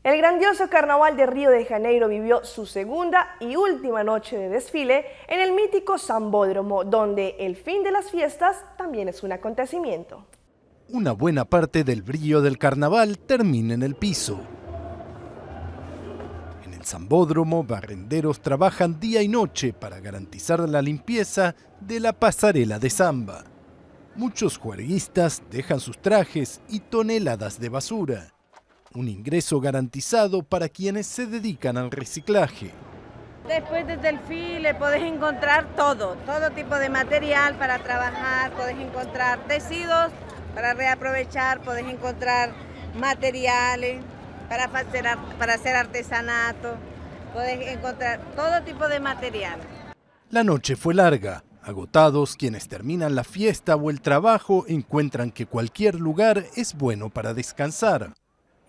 El grandioso Carnaval de Río de Janeiro vivió su segunda y última noche de desfile en el mítico Sambódromo, donde el fin de las fiestas también es un acontecimiento. Una buena parte del brillo del carnaval termina en el piso. En el Sambódromo, barrenderos trabajan día y noche para garantizar la limpieza de la pasarela de samba. Muchos juerguistas dejan sus trajes y toneladas de basura. Un ingreso garantizado para quienes se dedican al reciclaje. Después del desfile podés encontrar todo tipo de material para trabajar, podés encontrar tejidos para reaprovechar, podés encontrar materiales para hacer artesanato, podés encontrar todo tipo de material. La noche fue larga. Agotados, quienes terminan la fiesta o el trabajo encuentran que cualquier lugar es bueno para descansar.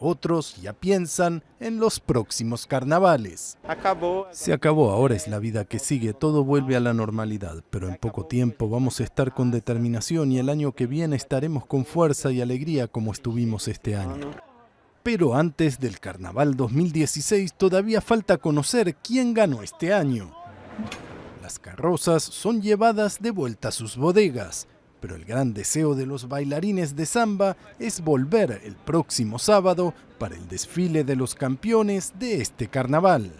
Otros ya piensan en los próximos carnavales. Se acabó, ahora es la vida que sigue, todo vuelve a la normalidad, pero en poco tiempo vamos a estar con determinación y el año que viene estaremos con fuerza y alegría como estuvimos este año. Pero antes del Carnaval 2016 todavía falta conocer quién ganó este año. Las carrozas son llevadas de vuelta a sus bodegas, pero el gran deseo de los bailarines de samba es volver el próximo sábado para el desfile de los campeones de este carnaval.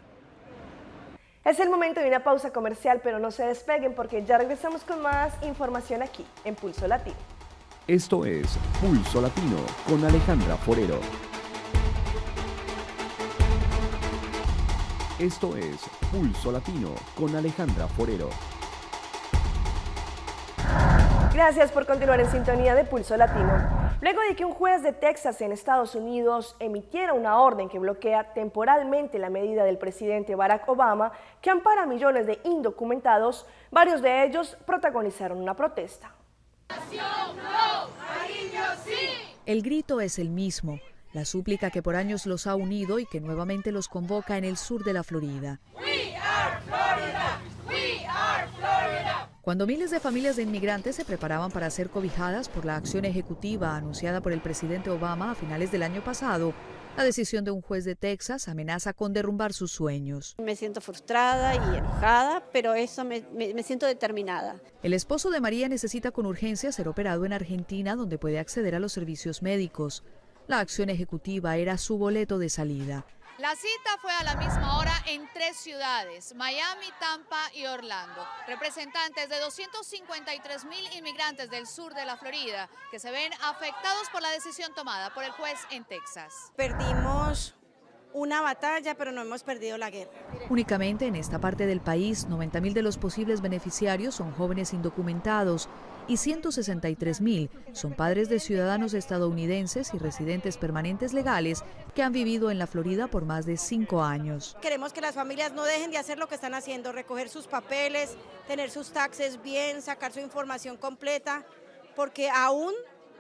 Es el momento de una pausa comercial, pero no se despeguen porque ya regresamos con más información aquí en Pulso Latino. Esto es Pulso Latino con Alejandra Forero. Esto es Pulso Latino con Alejandra Forero. Gracias por continuar en sintonía de Pulso Latino. Luego de que un juez de Texas en Estados Unidos emitiera una orden que bloquea temporalmente la medida del presidente Barack Obama que ampara a millones de indocumentados, varios de ellos protagonizaron una protesta. El grito es el mismo, la súplica que por años los ha unido y que nuevamente los convoca en el sur de la Florida. Cuando miles de familias de inmigrantes se preparaban para ser cobijadas por la acción ejecutiva anunciada por el presidente Obama a finales del año pasado, la decisión de un juez de Texas amenaza con derrumbar sus sueños. Me siento frustrada y enojada, pero me siento determinada. El esposo de María necesita con urgencia ser operado en Argentina, donde puede acceder a los servicios médicos. La acción ejecutiva era su boleto de salida. La cita fue a la misma hora en 3 ciudades, Miami, Tampa y Orlando. Representantes de 253,000 inmigrantes del sur de la Florida que se ven afectados por la decisión tomada por el juez en Texas. Perdimos una batalla, pero no hemos perdido la guerra. Únicamente en esta parte del país, 90.000 de los posibles beneficiarios son jóvenes indocumentados y 163.000 son padres de ciudadanos estadounidenses y residentes permanentes legales que han vivido en la Florida por más de 5 años. Queremos que las familias no dejen de hacer lo que están haciendo, recoger sus papeles, tener sus taxes bien, sacar su información completa, porque aún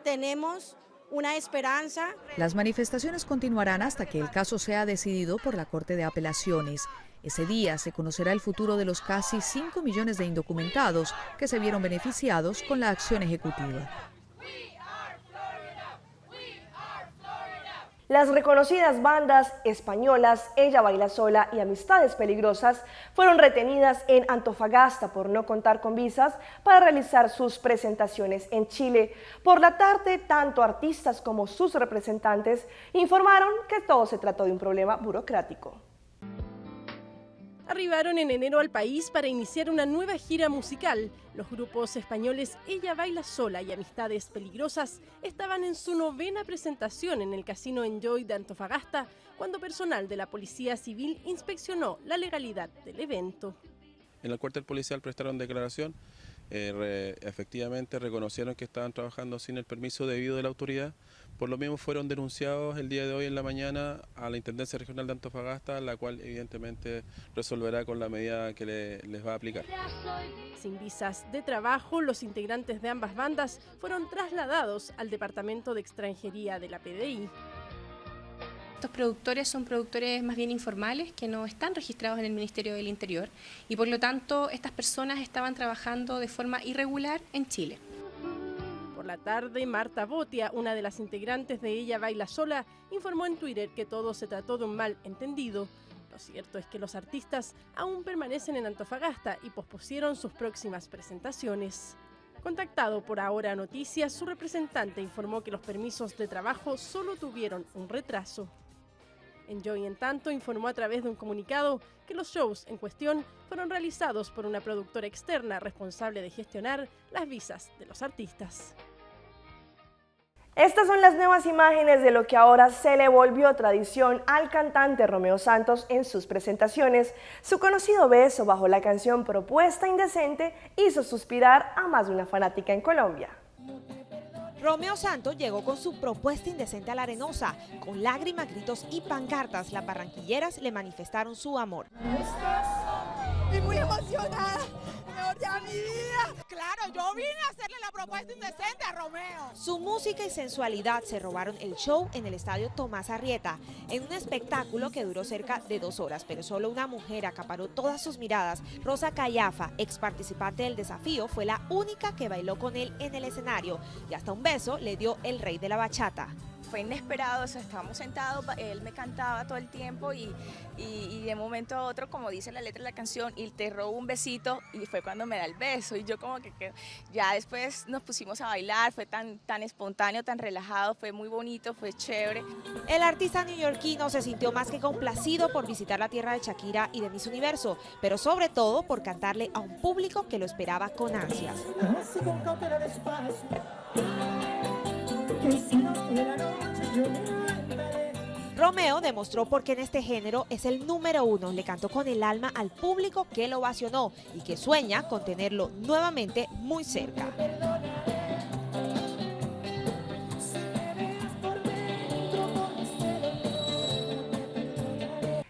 tenemos una esperanza. Las manifestaciones continuarán hasta que el caso sea decidido por la Corte de Apelaciones. Ese día se conocerá el futuro de los casi 5 millones de indocumentados que se vieron beneficiados con la acción ejecutiva. Las reconocidas bandas españolas Ella Baila Sola y Amistades Peligrosas fueron retenidas en Antofagasta por no contar con visas para realizar sus presentaciones en Chile. Por la tarde, tanto artistas como sus representantes informaron que todo se trató de un problema burocrático. Arribaron en enero al país para iniciar una nueva gira musical. Los grupos españoles Ella Baila Sola y Amistades Peligrosas estaban en su 9ª presentación en el Casino Enjoy de Antofagasta, cuando personal de la Policía Civil inspeccionó la legalidad del evento. En el cuartel policial prestaron declaración, efectivamente reconocieron que estaban trabajando sin el permiso debido de la autoridad. Por lo mismo fueron denunciados el día de hoy en la mañana a la Intendencia Regional de Antofagasta, la cual evidentemente resolverá con la medida que les va a aplicar. Sin visas de trabajo, los integrantes de ambas bandas fueron trasladados al Departamento de Extranjería de la PDI. Estos productores son productores más bien informales que no están registrados en el Ministerio del Interior y por lo tanto estas personas estaban trabajando de forma irregular en Chile. la tarde, Marta Botia, una de las integrantes de Ella Baila Sola, informó en Twitter que todo se trató de un mal entendido. Lo cierto es que los artistas aún permanecen en Antofagasta y pospusieron sus próximas presentaciones. Contactado por Ahora Noticias, su representante informó que los permisos de trabajo solo tuvieron un retraso. Enjoy, en tanto, informó a través de un comunicado que los shows en cuestión fueron realizados por una productora externa responsable de gestionar las visas de los artistas. Estas son las nuevas imágenes de lo que ahora se le volvió tradición al cantante Romeo Santos en sus presentaciones. Su conocido beso bajo la canción Propuesta Indecente hizo suspirar a más de una fanática en Colombia. Romeo Santos llegó con su Propuesta Indecente a la Arenosa. Con lágrimas, gritos y pancartas, las barranquilleras le manifestaron su amor. Y muy emocionada, mejor ya mi vida. Claro, yo vine a hacerle la Propuesta Indecente a Romeo. Su música y sensualidad se robaron el show en el estadio Tomás Arrieta, en un espectáculo que duró cerca de 2 horas, pero solo una mujer acaparó todas sus miradas. Rosa Callafa, ex participante del desafío, fue la única que bailó con él en el escenario y hasta un beso le dio el rey de la bachata. Fue inesperado, o sea, estábamos sentados, él me cantaba todo el tiempo y de un momento a otro, como dice la letra de la canción, y te robo un besito, y fue cuando me da el beso, y yo como que ya después nos pusimos a bailar, fue tan espontáneo, tan relajado, fue muy bonito, fue chévere. El artista neoyorquino se sintió más que complacido por visitar la tierra de Shakira y de Miss Universo, pero sobre todo por cantarle a un público que lo esperaba con ansias. Romeo demostró por qué en este género es el número 1, le cantó con el alma al público que lo ovacionó y que sueña con tenerlo nuevamente muy cerca.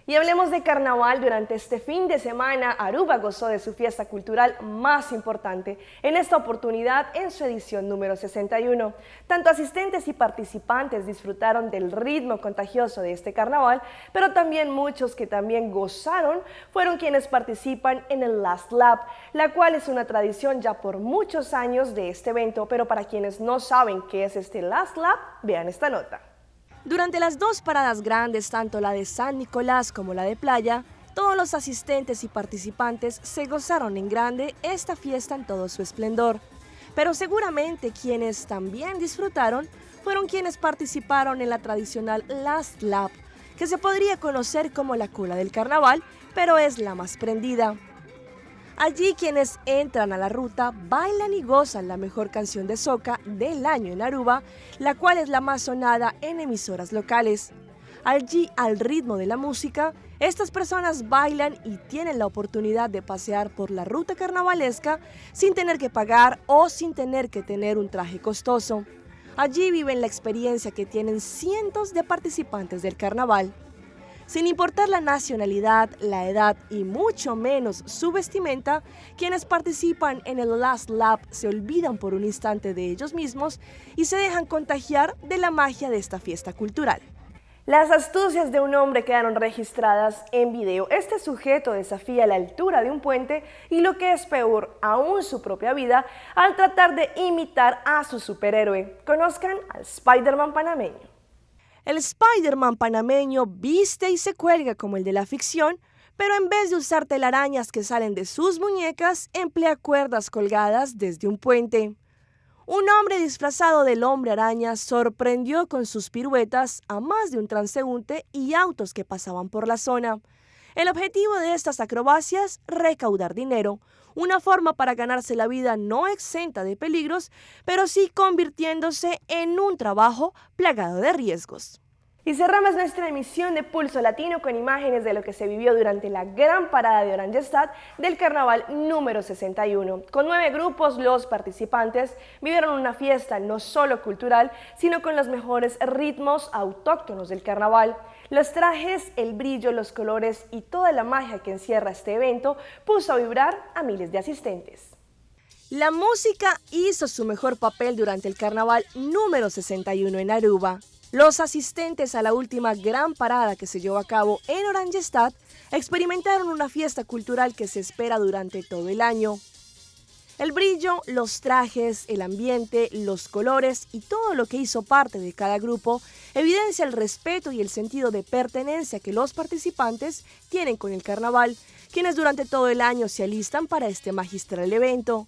Y hablemos de carnaval. Durante este fin de semana, Aruba gozó de su fiesta cultural más importante, en esta oportunidad en su edición número 61. Tanto asistentes y participantes disfrutaron del ritmo contagioso de este carnaval, pero también muchos que también gozaron fueron quienes participan en el Last Lap, la cual es una tradición ya por muchos años de este evento, pero para quienes no saben qué es este Last Lap, vean esta nota. Durante las 2 paradas grandes, tanto la de San Nicolás como la de Playa, todos los asistentes y participantes se gozaron en grande esta fiesta en todo su esplendor. Pero seguramente quienes también disfrutaron fueron quienes participaron en la tradicional Last Lap, que se podría conocer como la cola del carnaval, pero es la más prendida. Allí quienes entran a la ruta bailan y gozan la mejor canción de soca del año en Aruba, la cual es la más sonada en emisoras locales. Allí, al ritmo de la música, estas personas bailan y tienen la oportunidad de pasear por la ruta carnavalesca sin tener que pagar o sin tener que tener un traje costoso. Allí viven la experiencia que tienen cientos de participantes del carnaval. Sin importar la nacionalidad, la edad y mucho menos su vestimenta, quienes participan en el Last Lap se olvidan por un instante de ellos mismos y se dejan contagiar de la magia de esta fiesta cultural. Las astucias de un hombre quedaron registradas en video. Este sujeto desafía la altura de un puente y, lo que es peor, aún su propia vida, al tratar de imitar a su superhéroe. Conozcan al Spider-Man panameño. El Spider-Man panameño viste y se cuelga como el de la ficción, pero en vez de usar telarañas que salen de sus muñecas, emplea cuerdas colgadas desde un puente. Un hombre disfrazado del hombre araña sorprendió con sus piruetas a más de un transeúnte y autos que pasaban por la zona. El objetivo de estas acrobacias, recaudar dinero, una forma para ganarse la vida no exenta de peligros, pero sí convirtiéndose en un trabajo plagado de riesgos. Y cerramos nuestra emisión de Pulso Latino con imágenes de lo que se vivió durante la gran parada de Oranjestad del carnaval número 61. Con 9 grupos, los participantes vivieron una fiesta no solo cultural, sino con los mejores ritmos autóctonos del carnaval. Los trajes, el brillo, los colores y toda la magia que encierra este evento puso a vibrar a miles de asistentes. La música hizo su mejor papel durante el carnaval número 61 en Aruba. Los asistentes a la última gran parada que se llevó a cabo en Oranjestad experimentaron una fiesta cultural que se espera durante todo el año. El brillo, los trajes, el ambiente, los colores y todo lo que hizo parte de cada grupo evidencia el respeto y el sentido de pertenencia que los participantes tienen con el carnaval, quienes durante todo el año se alistan para este magistral evento.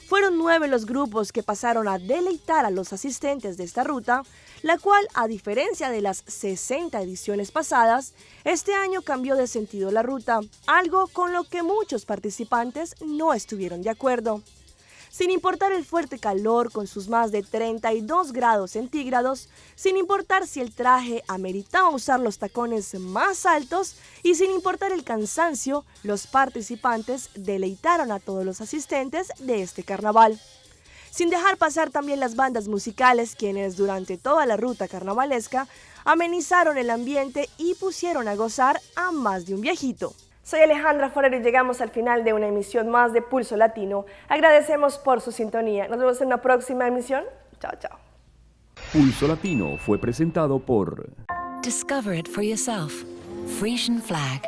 Fueron 9 los grupos que pasaron a deleitar a los asistentes de esta ruta, la cual, a diferencia de las 60 ediciones pasadas, este año cambió de sentido la ruta, algo con lo que muchos participantes no estuvieron de acuerdo. Sin importar el fuerte calor con sus más de 32 grados centígrados, sin importar si el traje ameritaba usar los tacones más altos y sin importar el cansancio, los participantes deleitaron a todos los asistentes de este carnaval. Sin dejar pasar también las bandas musicales, quienes durante toda la ruta carnavalesca amenizaron el ambiente y pusieron a gozar a más de un viejito. Soy Alejandra Forero y llegamos al final de una emisión más de Pulso Latino. Agradecemos por su sintonía. Nos vemos en una próxima emisión. Chao, chao. Pulso Latino fue presentado por Discover it for yourself. Frisian Flag.